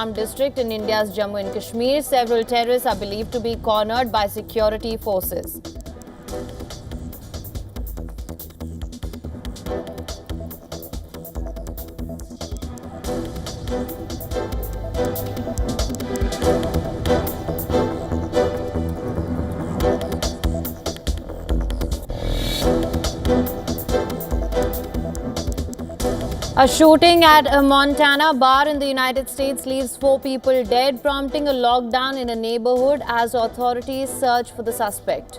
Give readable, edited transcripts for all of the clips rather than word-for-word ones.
district in India's Jammu and Kashmir. Several terrorists are believed to be cornered by security forces. A shooting at a Montana bar in the United States leaves 4 people dead, prompting a lockdown in a neighborhood as authorities search for the suspect.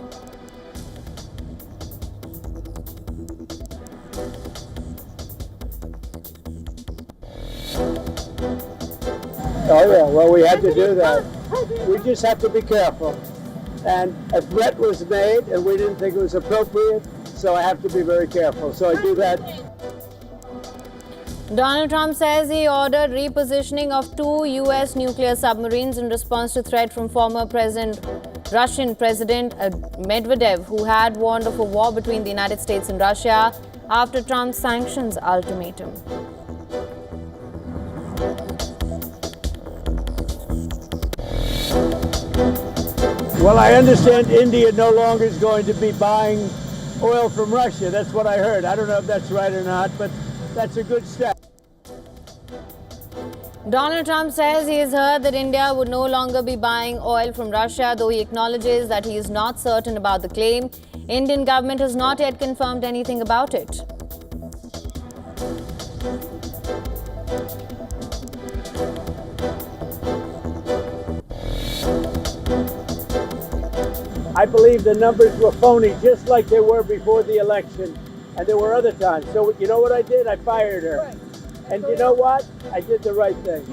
Oh yeah, well we had to do that. We just have to be careful. And a threat was made and we didn't think it was appropriate, so I have to be very careful. So I do that. Donald Trump says he ordered repositioning of 2 U.S. nuclear submarines in response to threat from former Russian President Medvedev, who had warned of a war between the United States and Russia after Trump's sanctions ultimatum. Well, I understand India no longer is going to be buying oil from Russia. That's what I heard. I don't know if that's right or not, but that's a good step. Donald Trump says he has heard that India would no longer be buying oil from Russia, though he acknowledges that he is not certain about the claim. Indian government has not yet confirmed anything about it. I believe the numbers were phony, just like they were before the election. And there were other times. So you know what I did? I fired her. Right. And you know what? I did the right thing.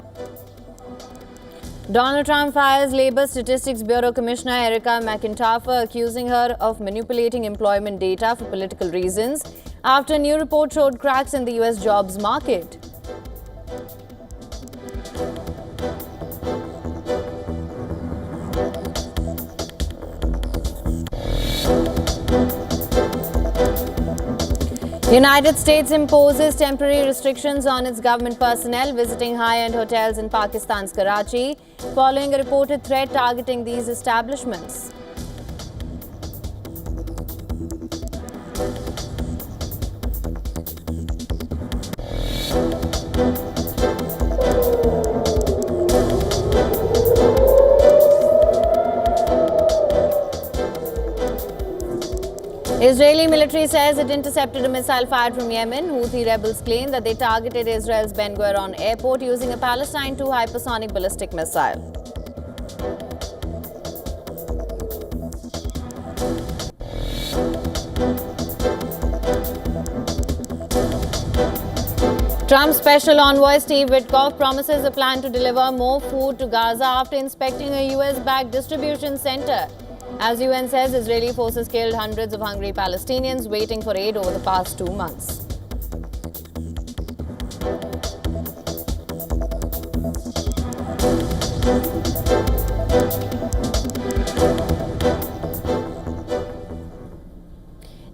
Donald Trump fires Labor Statistics Bureau Commissioner Erica McIntyre, accusing her of manipulating employment data for political reasons after a new report showed cracks in the U.S. jobs market. United States imposes temporary restrictions on its government personnel visiting high-end hotels in Pakistan's Karachi, following a reported threat targeting these establishments. Israeli military says it intercepted a missile fired from Yemen. Houthi rebels claim that they targeted Israel's Ben Gurion airport using a Palestine II hypersonic ballistic missile. Trump's special envoy Steve Witkoff promises a plan to deliver more food to Gaza after inspecting a US-backed distribution center. As UN says, Israeli forces killed hundreds of hungry Palestinians waiting for aid over the past 2 months.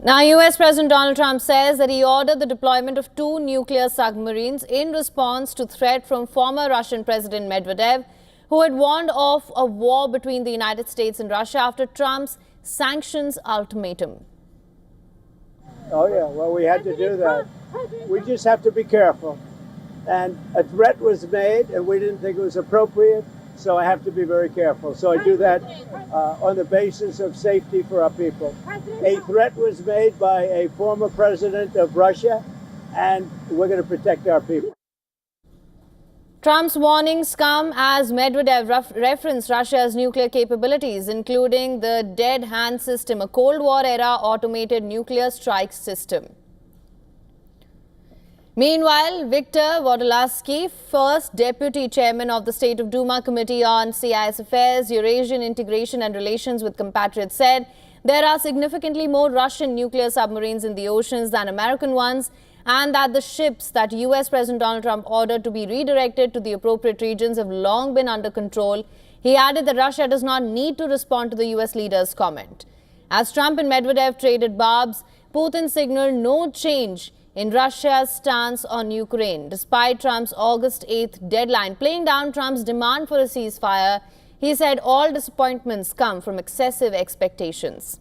Now, US President Donald Trump says that he ordered the deployment of 2 nuclear submarines in response to threat from former Russian President Medvedev, who had warned of a war between the United States and Russia after Trump's sanctions ultimatum. Oh yeah, well we had to do that. We just have to be careful. And a threat was made and we didn't think it was appropriate, so I have to be very careful. So I do that on the basis of safety for our people. A threat was made by a former president of Russia, and we're going to protect our people. Trump's warnings come as Medvedev referenced Russia's nuclear capabilities, including the dead hand system, a Cold War-era automated nuclear strike system. Meanwhile, Viktor Vodolazky, first deputy chairman of the State of Duma Committee on CIS Affairs, Eurasian Integration and Relations with Compatriots, said there are significantly more Russian nuclear submarines in the oceans than American ones, and that the ships that US President Donald Trump ordered to be redirected to the appropriate regions have long been under control. He added that Russia does not need to respond to the US leader's comment. As Trump and Medvedev traded barbs, Putin signaled no change in Russia's stance on Ukraine. Despite Trump's August 8th deadline, playing down Trump's demand for a ceasefire, he said all disappointments come from excessive expectations.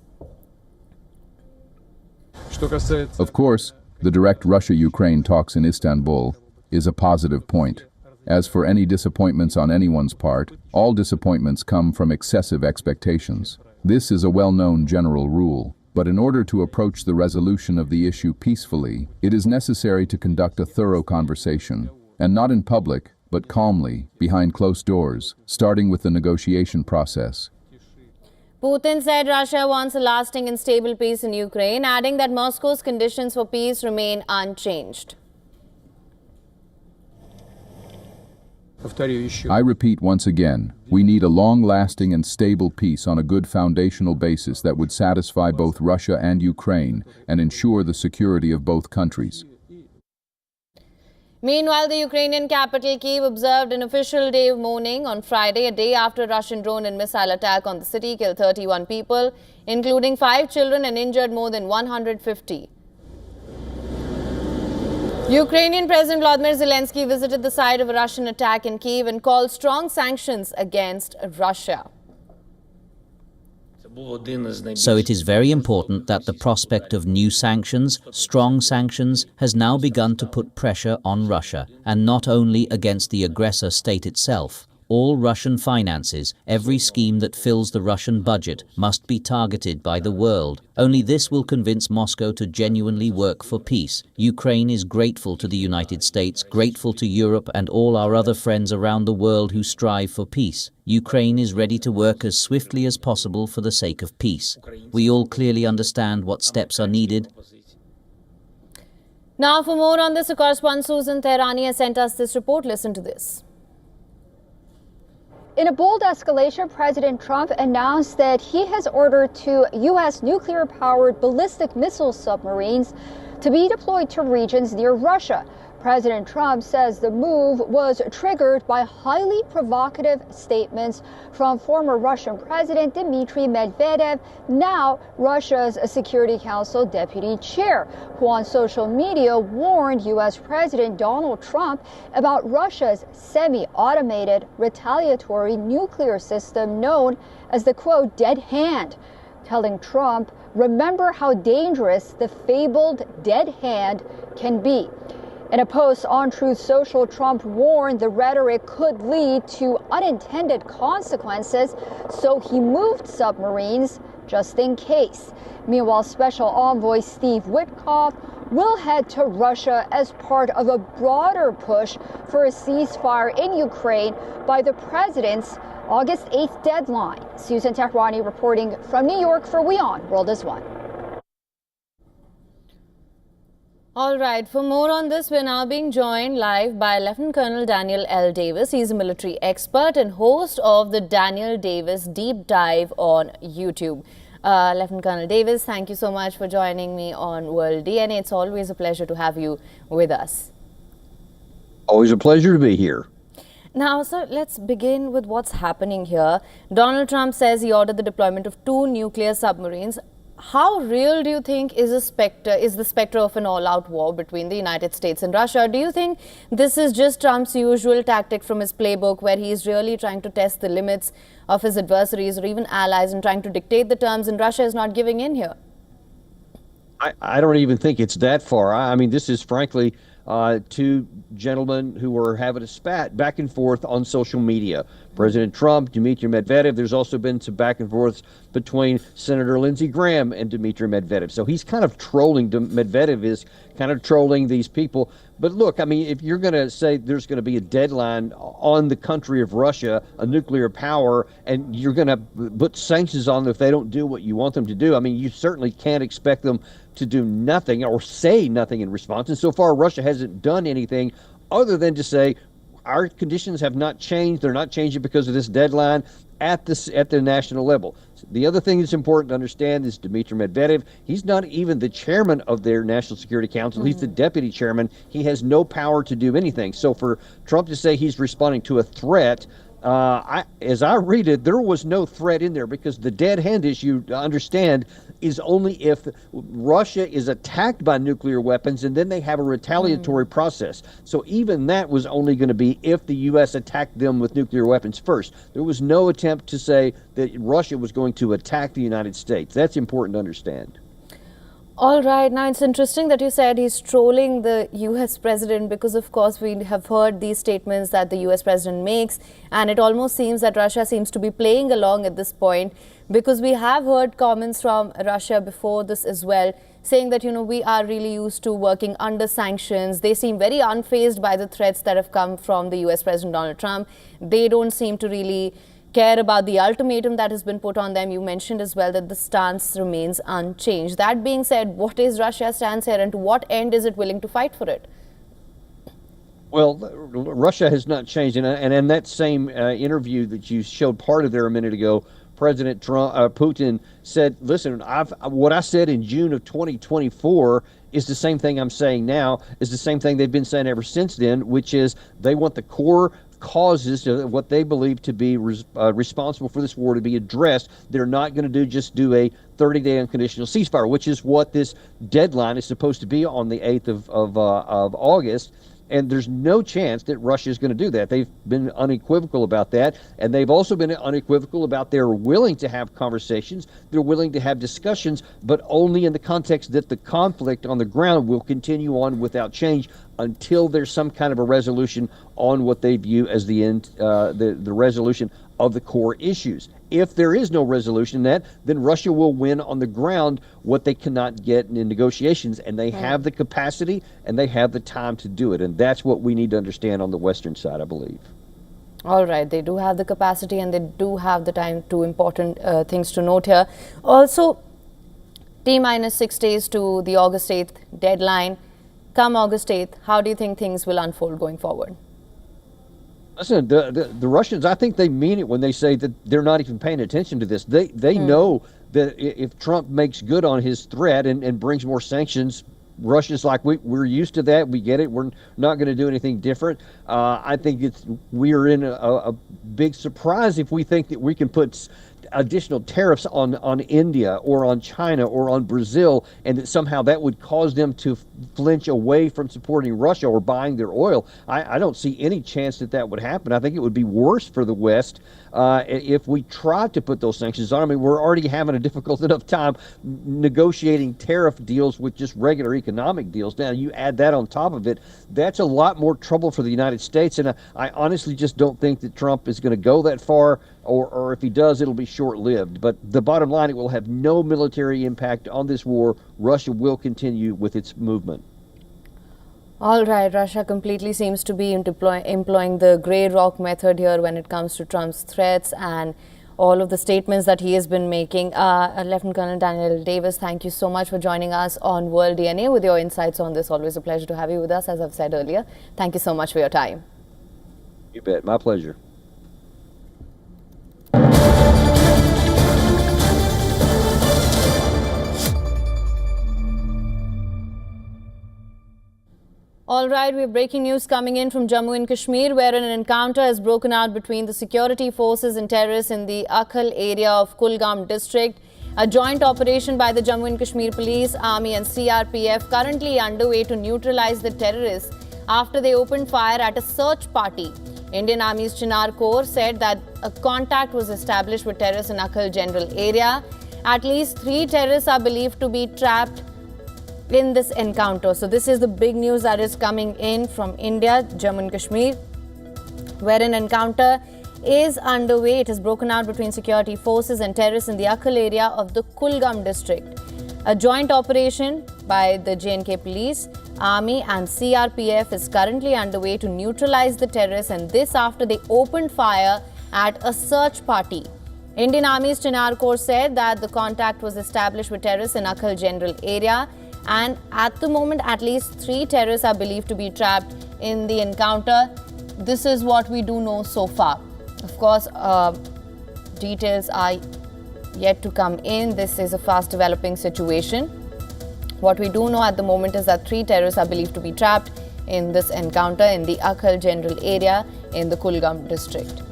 Of course, the direct Russia-Ukraine talks in Istanbul is a positive point. As for any disappointments on anyone's part, all disappointments come from excessive expectations. This is a well-known general rule. But in order to approach the resolution of the issue peacefully, it is necessary to conduct a thorough conversation, and not in public, but calmly, behind closed doors, starting with the negotiation process. Putin said Russia wants a lasting and stable peace in Ukraine, adding that Moscow's conditions for peace remain unchanged. I repeat once again, we need a long-lasting and stable peace on a good foundational basis that would satisfy both Russia and Ukraine and ensure the security of both countries. Meanwhile, the Ukrainian capital Kyiv observed an official day of mourning on Friday, a day after a Russian drone and missile attack on the city killed 31 people, including 5 children, and injured more than 150. Ukrainian President Volodymyr Zelensky visited the site of a Russian attack in Kyiv and called strong sanctions against Russia. So it is very important that the prospect of new sanctions, strong sanctions, has now begun to put pressure on Russia, and not only against the aggressor state itself. All Russian finances, every scheme that fills the Russian budget, must be targeted by the world. Only this will convince Moscow to genuinely work for peace. Ukraine is grateful to the United States, grateful to Europe and all our other friends around the world who strive for peace. Ukraine is ready to work as swiftly as possible for the sake of peace. We all clearly understand what steps are needed. Now, for more on this, our correspondent Susan Tehrani has sent us this report. Listen to this. In a bold escalation, President Trump announced that he has ordered 2 U.S. nuclear-powered ballistic missile submarines to be deployed to regions near Russia. President Trump says the move was triggered by highly provocative statements from former Russian President Dmitry Medvedev, now Russia's Security Council deputy chair, who on social media warned U.S. President Donald Trump about Russia's semi-automated retaliatory nuclear system known as the, quote, dead hand, telling Trump, remember how dangerous the fabled dead hand can be. In a post on Truth Social, Trump warned the rhetoric could lead to unintended consequences, so he moved submarines just in case. Meanwhile, Special Envoy Steve Witkoff will head to Russia as part of a broader push for a ceasefire in Ukraine by the president's August 8th deadline. Susan Tehrani reporting from New York for WION World is One. All right, for more on this, we're now being joined live by Lieutenant Colonel Daniel L. Davis. He's a military expert and host of the Daniel Davis Deep Dive on YouTube. Lieutenant Colonel Davis, thank you so much for joining me on World DNA. It's always a pleasure to have you with us. Always a pleasure to be here. Now, sir, let's begin with what's happening here. Donald Trump says he ordered the deployment of 2 nuclear submarines. How real do you think is the specter of an all-out war between the United States and Russia? Do you think this is just Trump's usual tactic from his playbook, where he is really trying to test the limits of his adversaries or even allies and trying to dictate the terms, and Russia is not giving in here? I don't even think it's that far. I mean, this is frankly 2 gentlemen who were having a spat back and forth on social media. President Trump, Dmitry Medvedev. There's also been some back and forth between Senator Lindsey Graham and Dmitry Medvedev. So he's kind of trolling. Medvedev is kind of trolling these people. But look, I mean, if you're going to say there's going to be a deadline on the country of Russia, a nuclear power, and you're going to put sanctions on them if they don't do what you want them to do, I mean, you certainly can't expect them to do nothing or say nothing in response. And so far, Russia hasn't done anything other than to say, our conditions have not changed. They're not changing because of this deadline at the national level. The other thing that's important to understand is Dmitry Medvedev, he's not even the chairman of their National Security Council. He's the deputy chairman. He has no power to do anything. So for Trump to say he's responding to a threat, As I read it, there was no threat in there because the dead hand issue, to understand, is only if Russia is attacked by nuclear weapons and then they have a retaliatory process. So even that was only going to be if the U.S. attacked them with nuclear weapons first. There was no attempt to say that Russia was going to attack the United States. That's important to understand. All right. Now, it's interesting that you said he's trolling the US president because, of course, we have heard these statements that the US president makes, and it almost seems that Russia seems to be playing along at this point, because we have heard comments from Russia before this as well, saying that, we are really used to working under sanctions. They seem very unfazed by the threats that have come from the US President Donald Trump. They don't seem to really care about the ultimatum that has been put on them. You mentioned as well that the stance remains unchanged. That being said, what is Russia's stance here, and to what end is it willing to fight for it? Well, Russia has not changed. And in that same interview that you showed part of there a minute ago, President Putin said, listen, what I said in June of 2024 is the same thing I'm saying now, is the same thing they've been saying ever since then, which is they want the core causes, what they believe to be responsible for this war, to be addressed. They're not going to just do a 30-day unconditional ceasefire, which is what this deadline is supposed to be on the 8th of August. And there's no chance that Russia is going to do that. They've been unequivocal about that. And they've also been unequivocal about they're willing to have conversations. They're willing to have discussions, but only in the context that the conflict on the ground will continue on without change until there's some kind of a resolution on what they view as the end, the resolution of the core issues. If there is no resolution in that, then Russia will win on the ground what they cannot get in negotiations, and they have the capacity and they have the time to do it. And that's what we need to understand on the Western side, I believe. All right, they do have the capacity and they do have the time. Two important things to note here. Also, T-minus 6 days to the August 8th deadline. Come August 8th, how do you think things will unfold going forward? Listen, the Russians, I think they mean it when they say that they're not even paying attention to this. They know that if Trump makes good on his threat and brings more sanctions, Russia's like, we're used to that. We get it. We're not going to do anything different. I think we're in a big surprise if we think that we can put additional tariffs on India or on China or on Brazil, and that somehow that would cause them to flinch away from supporting Russia or buying their oil. I don't see any chance that that would happen. I think it would be worse for the West if we tried to put those sanctions on. I mean, we're already having a difficult enough time negotiating tariff deals with just regular economic deals. Now, you add that on top of it, that's a lot more trouble for the United States. And I honestly just don't think that Trump is going to go that far, or if he does, it'll be short-lived. But the bottom line, it will have no military impact on this war. Russia will continue with its movement. All right, Russia completely seems to be employing the grey rock method here when it comes to Trump's threats and all of the statements that he has been making. Lieutenant Colonel Daniel Davis, thank you so much for joining us on World DNA with your insights on this. Always a pleasure to have you with us, as I've said earlier. Thank you so much for your time. You bet. My pleasure. All right, we have breaking news coming in from Jammu and Kashmir, where an encounter has broken out between the security forces and terrorists in the Akhal area of Kulgam district. A joint operation by the Jammu and Kashmir Police, Army and CRPF currently underway to neutralize the terrorists after they opened fire at a search party. Indian Army's Chinar Corps said that a contact was established with terrorists in Akhal general area. At least 3 terrorists are believed to be trapped in this encounter. So this is the big news that is coming in from India, Jammu and Kashmir, where an encounter is underway. It has broken out between security forces and terrorists in the Akhal area of the Kulgam district. A joint operation by the J&K police, army and CRPF is currently underway to neutralize the terrorists, and this after they opened fire at a search party. Indian Army's Chinar Corps said that the contact was established with terrorists in Akhal general area, and at the moment at least 3 terrorists are believed to be trapped in the encounter. This is what we do know so far. Of course, details are yet to come in. This is a fast developing situation. What we do know at the moment is that 3 terrorists are believed to be trapped in this encounter in the Akhal general area in the Kulgam district.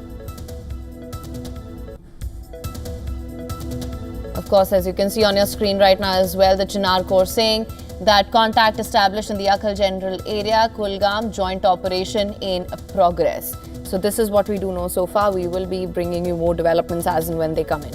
Of course, as you can see on your screen right now as well, the Chinar Corps saying that contact established in the Akhal General area, Kulgam, joint operation in progress. So this is what we do know so far. We will be bringing you more developments as and when they come in.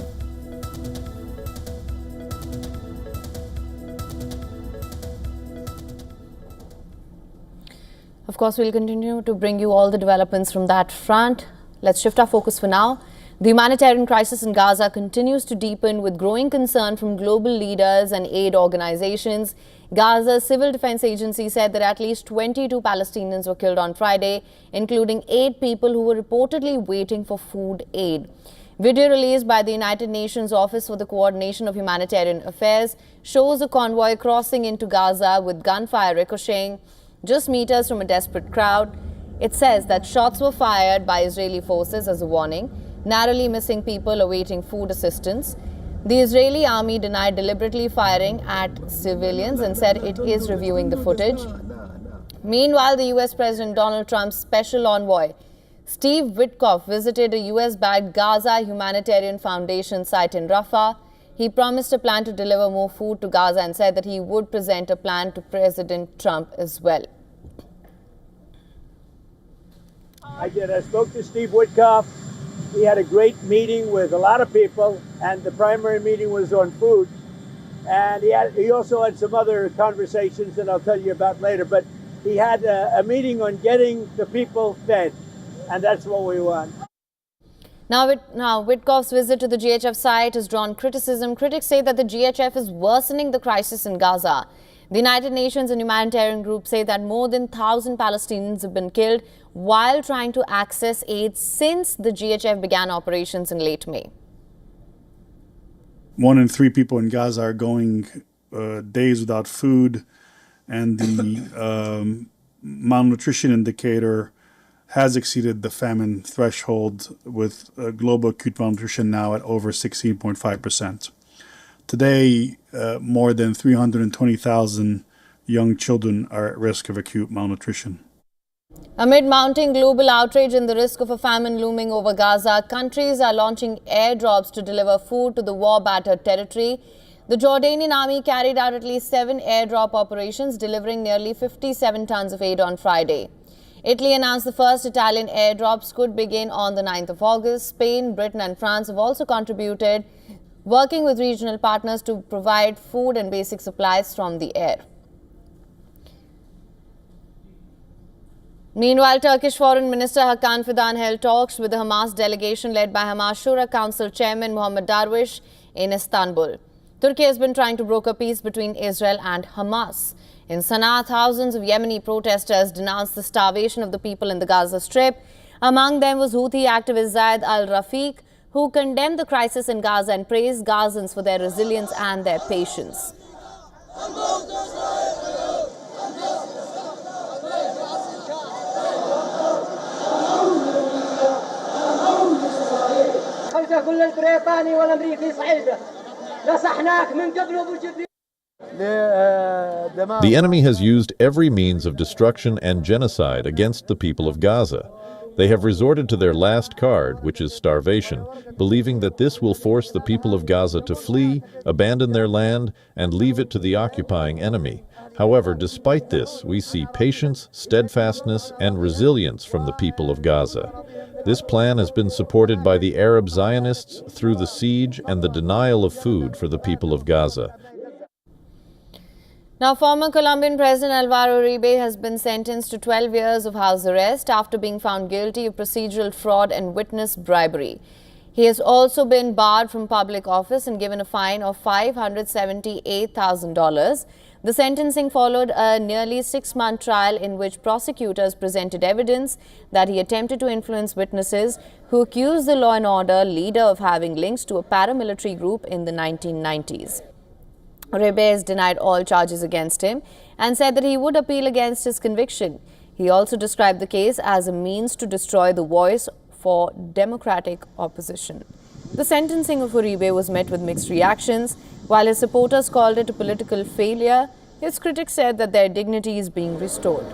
Of course, we'll continue to bring you all the developments from that front. Let's shift our focus for now. The humanitarian crisis in Gaza continues to deepen with growing concern from global leaders and aid organizations. Gaza's Civil Defense Agency said that at least 22 Palestinians were killed on Friday, including 8 people who were reportedly waiting for food aid. Video released by the United Nations Office for the Coordination of Humanitarian Affairs shows a convoy crossing into Gaza with gunfire ricocheting just meters from a desperate crowd. It says that shots were fired by Israeli forces as a warning, narrowly missing people awaiting food assistance. The Israeli army denied deliberately firing at civilians and said it is reviewing the footage. Meanwhile, the US President Donald Trump's special envoy, Steve Witkoff, visited a US-backed Gaza Humanitarian Foundation site in Rafah. He promised a plan to deliver more food to Gaza and said that he would present a plan to President Trump as well. I did. I spoke to Steve Witkoff. He had a great meeting with a lot of people, and the primary meeting was on food. And he also had some other conversations that I'll tell you about later. But he had a meeting on getting the people fed, and that's what we want. Now, Witkoff's visit to the GHF site has drawn criticism. Critics say that the GHF is worsening the crisis in Gaza. The United Nations and humanitarian groups say that more than 1,000 Palestinians have been killed while trying to access aid since the GHF began operations in late May. 1 in 3 people in Gaza are going days without food, and the malnutrition indicator has exceeded the famine threshold, with global acute malnutrition now at over 16.5%. Today, more than 320,000 young children are at risk of acute malnutrition. Amid mounting global outrage and the risk of a famine looming over Gaza, countries are launching airdrops to deliver food to the war-battered territory. The Jordanian army carried out at least 7 airdrop operations, delivering nearly 57 tons of aid on Friday. Italy announced the first Italian airdrops could begin on the 9th of August. Spain, Britain and France have also contributed, working with regional partners to provide food and basic supplies from the air. Meanwhile, Turkish Foreign Minister Hakan Fidan held talks with the Hamas delegation led by Hamas Shura Council Chairman Mohammad Darwish in Istanbul. Turkey has been trying to broker peace between Israel and Hamas. In Sana'a, thousands of Yemeni protesters denounced the starvation of the people in the Gaza Strip. Among them was Houthi activist Zayed al-Rafiq, who condemned the crisis in Gaza and praised Gazans for their resilience and their patience. The enemy has used every means of destruction and genocide against the people of Gaza. They have resorted to their last card, which is starvation, believing that this will force the people of Gaza to flee, abandon their land, and leave it to the occupying enemy. However, despite this, we see patience, steadfastness, and resilience from the people of Gaza. This plan has been supported by the Arab Zionists through the siege and the denial of food for the people of Gaza. Now, former Colombian President Alvaro Uribe has been sentenced to 12 years of house arrest after being found guilty of procedural fraud and witness bribery. He has also been barred from public office and given a fine of $578,000. The sentencing followed a nearly 6-month trial in which prosecutors presented evidence that he attempted to influence witnesses who accused the law and order leader of having links to a paramilitary group in the 1990s. Uribe has denied all charges against him and said that he would appeal against his conviction. He also described the case as a means to destroy the voice for democratic opposition. The sentencing of Uribe was met with mixed reactions. While his supporters called it a political failure, his critics said that their dignity is being restored.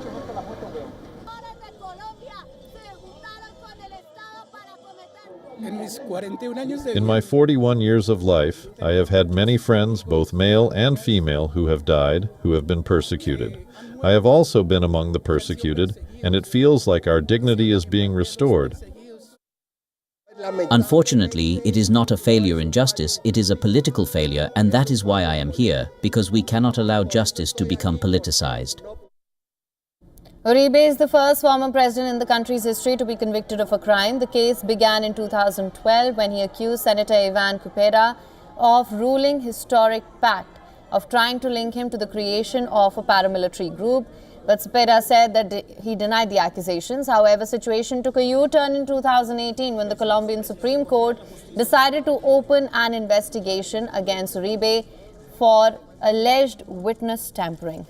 In my 41 years of life, I have had many friends, both male and female, who have died, who have been persecuted. I have also been among the persecuted, and it feels like our dignity is being restored. Unfortunately, it is not a failure in justice, it is a political failure, and that is why I am here, because we cannot allow justice to become politicized. Uribe is the first former president in the country's history to be convicted of a crime. The case began in 2012 when he accused Senator Ivan Cepeda of ruling historic pact of trying to link him to the creation of a paramilitary group. But Cepeda said that he denied the accusations. However, situation took a U-turn in 2018 when the Colombian Supreme Court decided to open an investigation against Uribe for alleged witness tampering.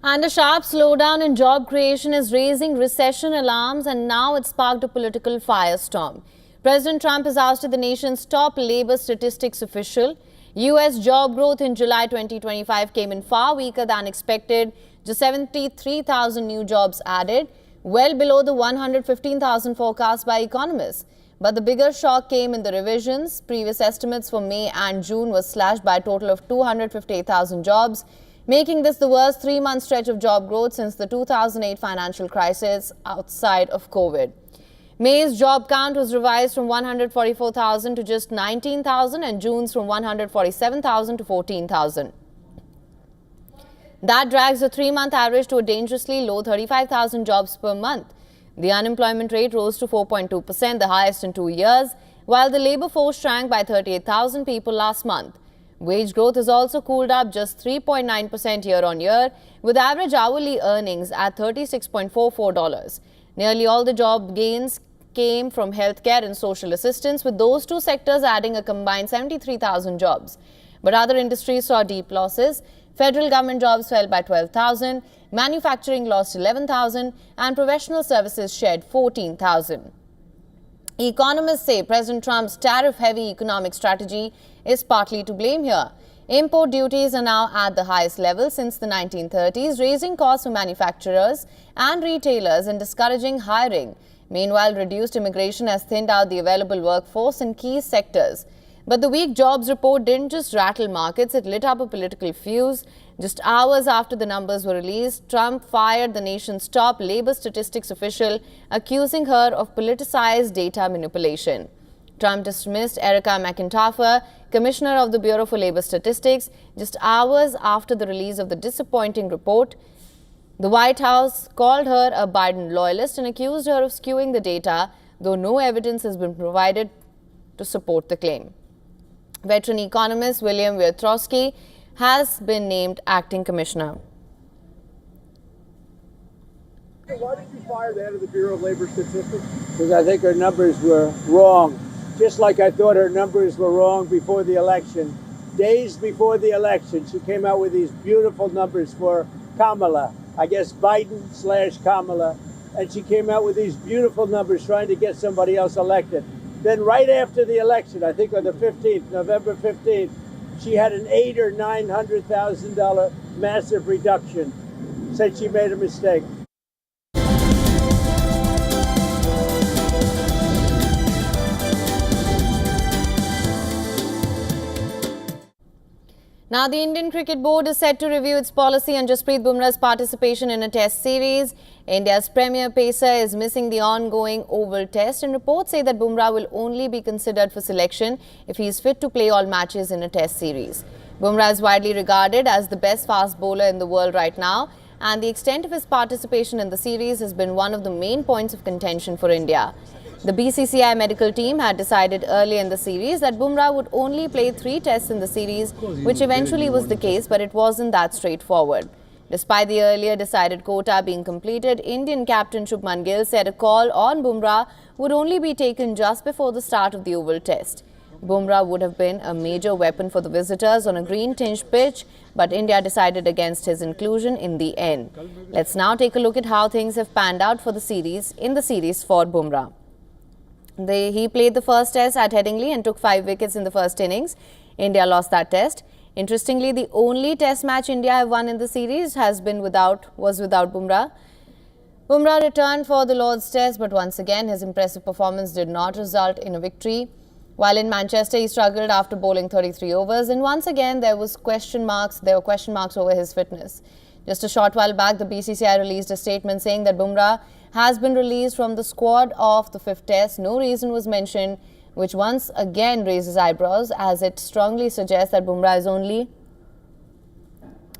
And a sharp slowdown in job creation is raising recession alarms, and now it's sparked a political firestorm. President Trump has ousted the nation's top labor statistics official. U.S. job growth in July 2025 came in far weaker than expected, just 73,000 new jobs added, well below the 115,000 forecast by economists. But the bigger shock came in the revisions. Previous estimates for May and June were slashed by a total of 258,000 jobs, making this the worst three-month stretch of job growth since the 2008 financial crisis outside of COVID. May's job count was revised from 144,000 to just 19,000 and June's from 147,000 to 14,000. That drags the three-month average to a dangerously low 35,000 jobs per month. The unemployment rate rose to 4.2%, the highest in 2 years, while the labor force shrank by 38,000 people last month. Wage growth has also cooled up just 3.9% year-on-year, with average hourly earnings at $36.44. Nearly all the job gains came from healthcare and social assistance, with those two sectors adding a combined 73,000 jobs. But other industries saw deep losses. Federal government jobs fell by 12,000, manufacturing lost 11,000, and professional services shed 14,000. Economists say President Trump's tariff-heavy economic strategy is partly to blame here. Import duties are now at the highest level since the 1930s, raising costs for manufacturers and retailers and discouraging hiring. Meanwhile, reduced immigration has thinned out the available workforce in key sectors. But the weak jobs report didn't just rattle markets, it lit up a political fuse. Just hours after the numbers were released, Trump fired the nation's top labor statistics official, accusing her of politicized data manipulation. Trump dismissed Erica McIntyre, commissioner of the Bureau for Labor Statistics, just hours after the release of the disappointing report. The White House called her a Biden loyalist and accused her of skewing the data, though no evidence has been provided to support the claim. Veteran economist William Wietrowski has been named acting commissioner. Why did you fire the head of the Bureau of Labor Statistics? Because I think her numbers were wrong. Just like I thought her numbers were wrong before the election. Days before the election, she came out with these beautiful numbers for Kamala. I guess Biden/Kamala. And she came out with these beautiful numbers trying to get somebody else elected. Then right after the election, I think on the 15th, November 15th, she had an $800,000 or $900,000 massive reduction. Said she made a mistake. Now, the Indian Cricket Board is set to review its policy on Jasprit Bumrah's participation in a test series. India's premier pacer is missing the ongoing Oval Test, and reports say that Bumrah will only be considered for selection if he is fit to play all matches in a test series. Bumrah is widely regarded as the best fast bowler in the world right now, and the extent of his participation in the series has been one of the main points of contention for India. The BCCI medical team had decided earlier in the series that Bumrah would only play 3 tests in the series, which eventually was the case, but it wasn't that straightforward. Despite the earlier decided quota being completed, Indian captain Shubman Gill said a call on Bumrah would only be taken just before the start of the Oval Test. Bumrah would have been a major weapon for the visitors on a green-tinged pitch, but India decided against his inclusion in the end. Let's now take a look at how things have panned out for the series for Bumrah. He played the first test at Headingley and took 5 wickets in the first innings. India lost that test. Interestingly, the only test match India have won in the series was without Bumrah. Bumrah returned for the Lord's Test, but once again his impressive performance did not result in a victory. While in Manchester, he struggled after bowling 33 overs, and once again there were question marks over his fitness. Just a short while back, the BCCI released a statement saying that Bumrah has been released from the squad of the 5th Test. No reason was mentioned, which once again raises eyebrows, as it strongly suggests that Bumrah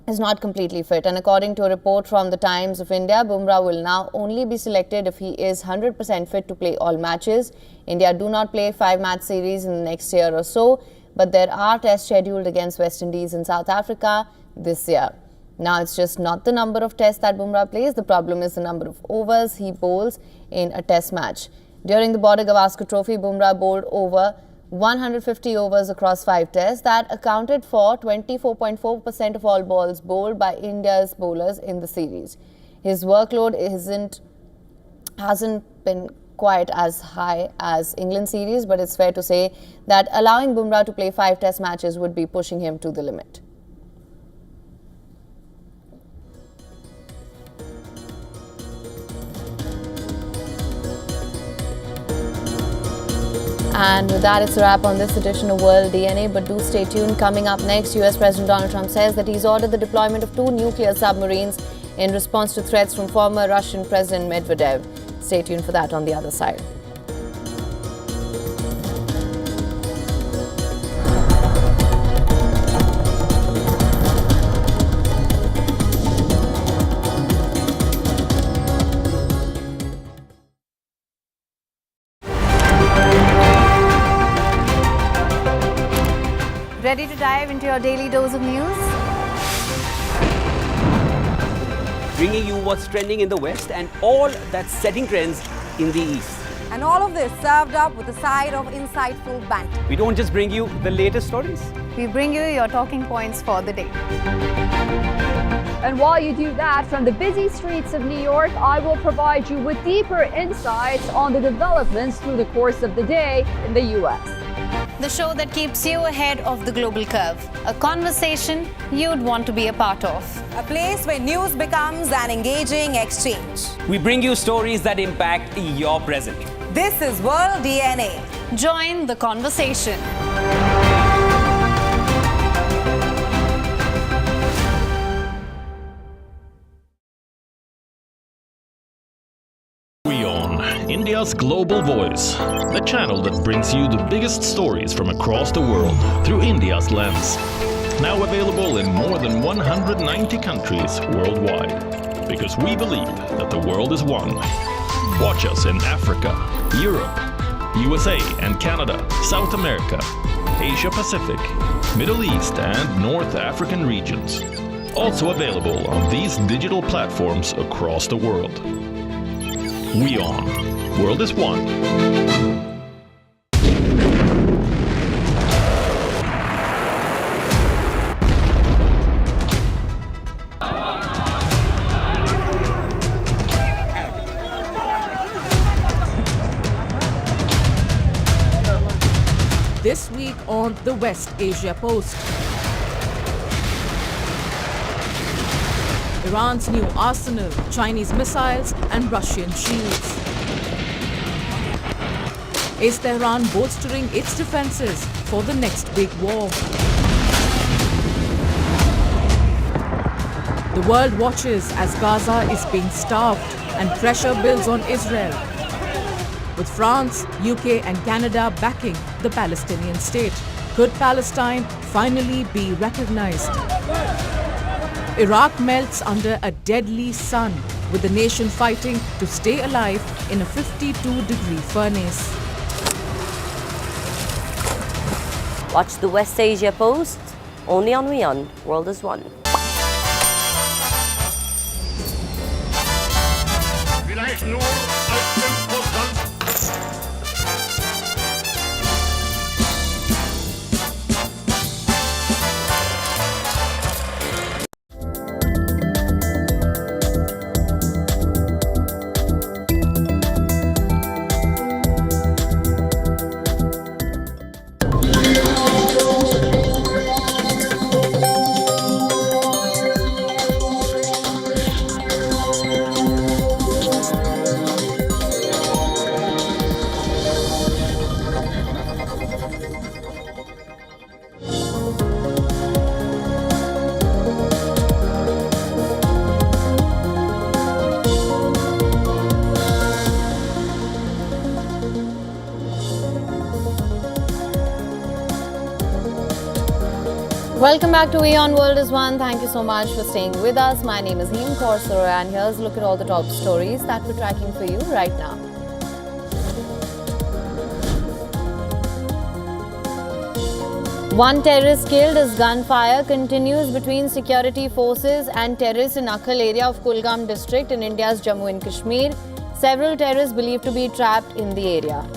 is not completely fit. And according to a report from the Times of India, Bumrah will now only be selected if he is 100% fit to play all matches. India do not play 5-match series in the next year or so, but there are tests scheduled against West Indies and South Africa this year. Now, it's just not the number of tests that Bumrah plays. The problem is the number of overs he bowls in a test match. During the Border Gavaskar Trophy, Bumrah bowled over 150 overs across 5 tests. That accounted for 24.4% of all balls bowled by India's bowlers in the series. His workload hasn't been quite as high as England series, but it's fair to say that allowing Bumrah to play 5 test matches would be pushing him to the limit. And with that, it's a wrap on this edition of World DNA. But do stay tuned. Coming up next, US President Donald Trump says that he's ordered the deployment of 2 nuclear submarines in response to threats from former Russian President Medvedev. Stay tuned for that on the other side. Ready to dive into your daily dose of news? Bringing you what's trending in the West and all that's setting trends in the East. And all of this served up with a side of insightful banter. We don't just bring you the latest stories. We bring you your talking points for the day. And while you do that, from the busy streets of New York, I will provide you with deeper insights on the developments through the course of the day in the U.S. The show that keeps you ahead of the global curve. A conversation you'd want to be a part of. A place where news becomes an engaging exchange. We bring you stories that impact your present. This is World DNA. Join the conversation. WION, India's global voice, the channel that brings you the biggest stories from across the world through India's lens. Now available in more than 190 countries worldwide, because we believe that the world is one. Watch us in Africa, Europe, USA and Canada, South America, Asia Pacific, Middle East and North African regions. Also available on these digital platforms across the world. WION, World is One. This week on the West Asia Post. Iran's new arsenal, Chinese missiles and Russian shields. Is Tehran bolstering its defenses for the next big war? The world watches as Gaza is being starved and pressure builds on Israel, with France, UK and Canada backing the Palestinian state. Could Palestine finally be recognized? Iraq melts under a deadly sun, with the nation fighting to stay alive in a 52-degree furnace. Watch the West Asia Post, only on WION, World is One. Vielleicht nur als Imposant. Welcome back to WION World is One. Thank you so much for staying with us. My name is Him Korsor and here's a look at all the top stories that we're tracking for you right now. One terrorist killed as gunfire continues between security forces and terrorists in Akhal area of Kulgam district in India's Jammu and Kashmir. Several terrorists believed to be trapped in the area.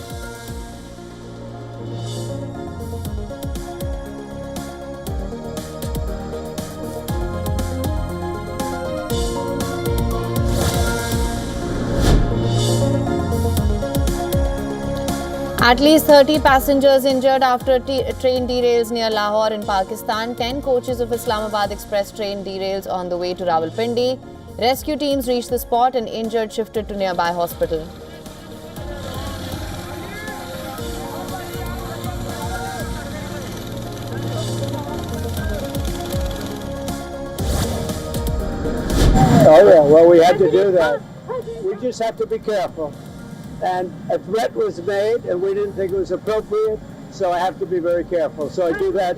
At least 30 passengers injured after a train derails near Lahore in Pakistan. 10 coaches of Islamabad Express train derails on the way to Rawalpindi. Rescue teams reached the spot and injured shifted to nearby hospital. Oh yeah, well we had to do that. We just have to be careful. And a threat was made and we didn't think it was appropriate, so I have to be very careful. So I do that.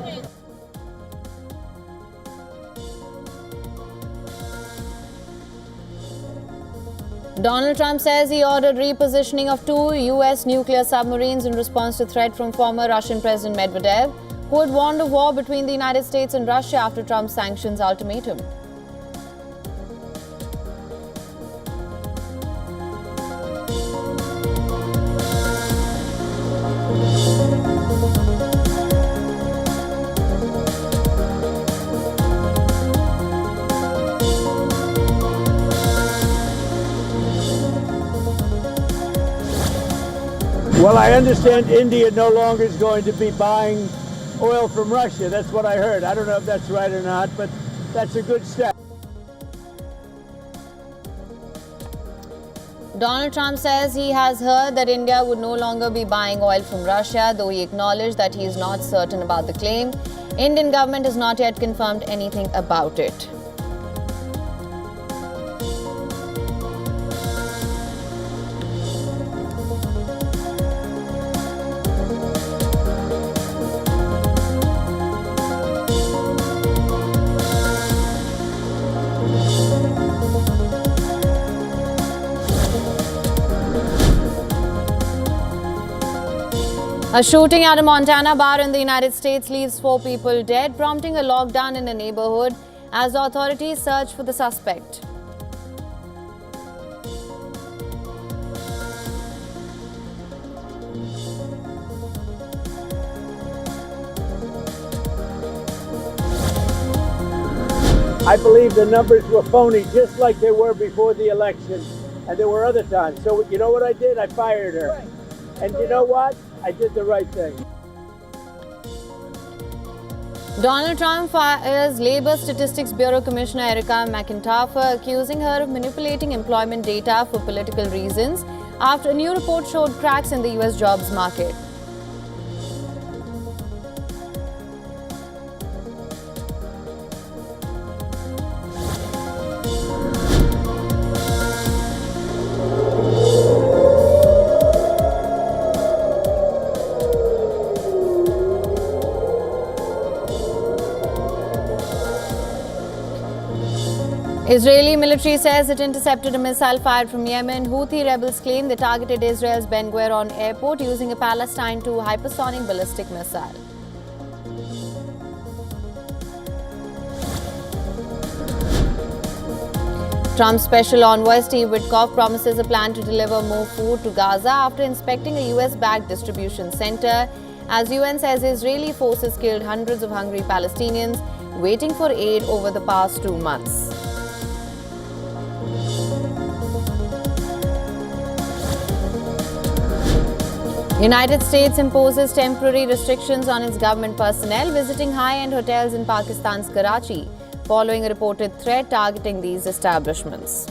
Donald Trump says he ordered repositioning of 2 US nuclear submarines in response to threat from former Russian President Medvedev, who had warned of war between the United States and Russia after Trump's sanctions ultimatum. Well, I understand India no longer is going to be buying oil from Russia. That's what I heard. I don't know if that's right or not, but that's a good step. Donald Trump says he has heard that India would no longer be buying oil from Russia, though he acknowledged that he is not certain about the claim. Indian government has not yet confirmed anything about it. A shooting at a Montana bar in the United States leaves 4 people dead, prompting a lockdown in a neighborhood as the authorities search for the suspect. I believe the numbers were phony, just like they were before the election, and there were other times. So you know what I did? I fired her. And you know what? I did the right thing. Donald Trump fires Labor Statistics Bureau Commissioner Erica McIntyre, accusing her of manipulating employment data for political reasons after a new report showed cracks in the US jobs market. Israeli military says it intercepted a missile fired from Yemen. Houthi rebels claim they targeted Israel's Ben Gurion airport using a Palestine II hypersonic ballistic missile. Trump's special envoy Steve Witkoff promises a plan to deliver more food to Gaza after inspecting a US-backed distribution center. As UN says, Israeli forces killed hundreds of hungry Palestinians waiting for aid over the past 2 months. United States imposes temporary restrictions on its government personnel visiting high-end hotels in Pakistan's Karachi, following a reported threat targeting these establishments.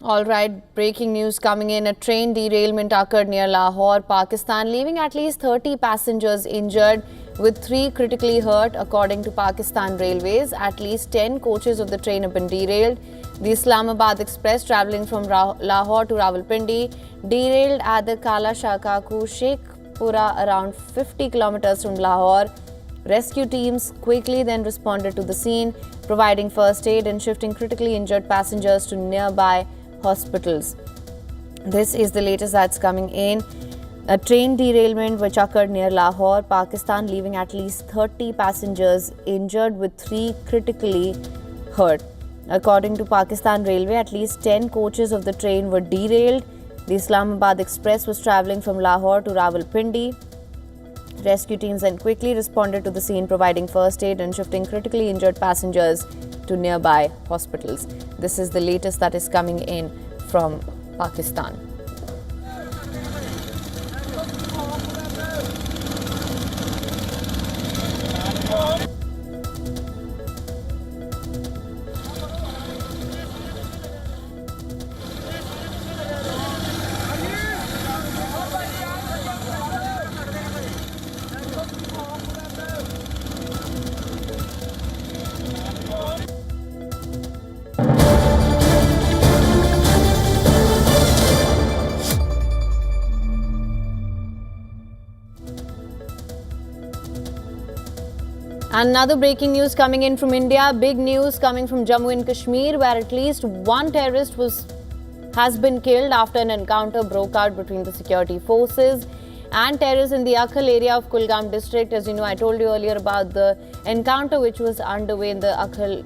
All right, breaking news coming in. A train derailment occurred near Lahore, Pakistan, leaving at least 30 passengers injured. with 3 critically hurt, according to Pakistan Railways. At least 10 coaches of the train have been derailed. The Islamabad Express travelling from Lahore to Rawalpindi derailed at the Kala Shakaku Sheikhpura, around 50 kilometers from Lahore. Rescue teams quickly then responded to the scene, providing first aid and shifting critically injured passengers to nearby hospitals. This is the latest that's coming in. A train derailment which occurred near Lahore, Pakistan, leaving at least 30 passengers injured with 3 critically hurt. According to Pakistan Railway, at least 10 coaches of the train were derailed. The Islamabad Express was travelling from Lahore to Rawalpindi. Rescue teams then quickly responded to the scene, providing first aid and shifting critically injured passengers to nearby hospitals. This is the latest that is coming in from Pakistan. Another breaking news coming in from India. Big news coming from Jammu and Kashmir, where at least one terrorist has been killed after an encounter broke out between the security forces and terrorists in the Akhal area of Kulgam district. As you know, I told you earlier about the encounter which was underway in the Akhal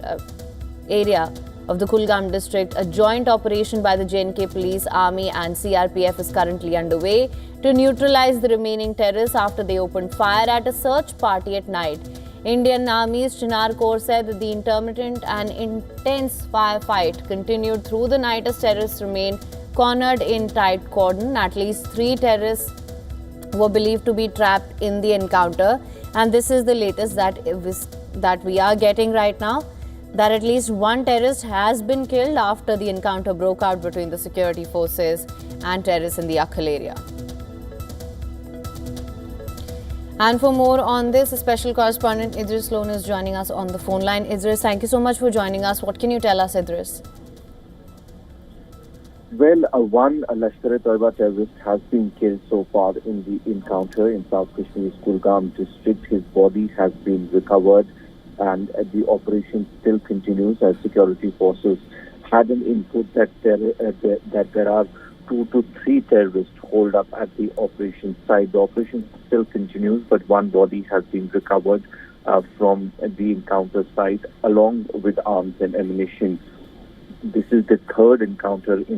area of the Kulgam district. A joint operation by the J&K police, army and CRPF is currently underway to neutralize the remaining terrorists after they opened fire at a search party at night. Indian Army's Chinar Corps said that the intermittent and intense firefight continued through the night as terrorists remained cornered in tight cordon. At least 3 terrorists were believed to be trapped in the encounter, and this is the latest that we are getting right now, that at least one terrorist has been killed after the encounter broke out between the security forces and terrorists in the Akhal area. And for more on this, special correspondent Idris Lone is joining us on the phone line. Idris, thank you so much for joining us. What can you tell us, Idris? Well, one Lashkar-e-Taiba terrorist has been killed so far in the encounter in South Kashmir's Kulgam district. His body has been recovered, and the operation still continues as security forces had an input that there are 2 to 3 terrorists holed up at the operation site. The operation still continues, but one body has been recovered from the encounter site along with arms and ammunition. This is the third encounter in